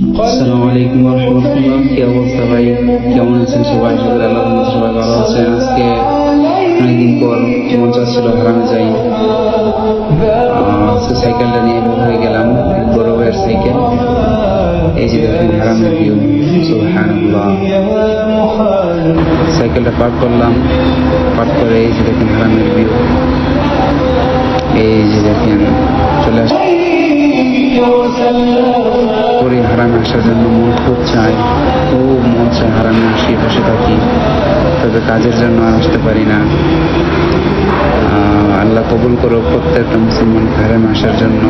আসসালামু আলাইকুম ওয়া রাহমাতুল্লাহ। কি অবস্থা ভাই, কেমন আছেন সবাই? আল্লাহ সবাই ভালো আছেন। আজকে অনেকদিন পর মন চাচ্ছিল হারামে যাই, সাইকেলটা নিয়ে বের হয়ে গেলাম, বড় ভাইয়ের সাইকেল। এই যে দেখেন হারামের ভিউ, সুবহানাল্লাহ। সাইকেলটা পার্ক করলাম, পার্ক করে এই যে দেখেন হারামের ভিউ। এই যে দেখেন চলে আসছে হারামে আসার জন্য মন খুব চায়, খুব মন চায় হারামে আসি, বসে থাকি, তবে কাজের জন্য আর আসতে পারি না। আল্লাহ কবুল করো প্রত্যেকটা মুসলমান হারামে আসার জন্য।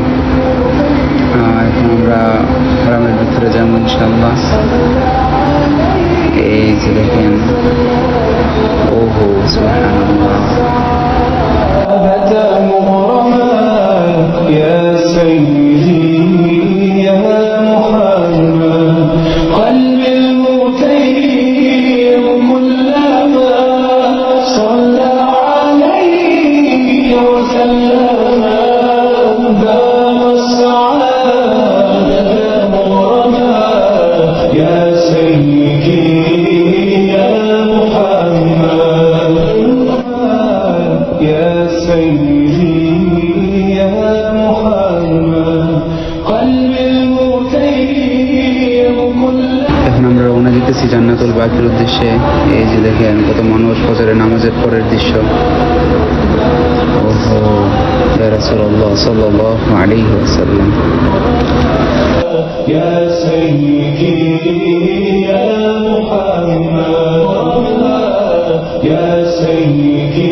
এখন আমরা হারামের ভিতরে যাবো ইনশাআল্লাহ। এই যে দেখেন, ওহো সুবহানাল্লাহ। এখন আমরা রওনা দিতেছি জান্নাতুল বাকির উদ্দেশ্যে। এই যে দেখেন কত মানুষ, ফজরের নামাজের পরের দৃশ্য। ওহো ইয়া রাসূলুল্লাহ সাল্লাল্লাহু আলাইহি ওয়াসাল্লাম। ইয়া সাইয়্যিদি ইয়া মুহাম্মদ, ইয়া সাইয়্যিদি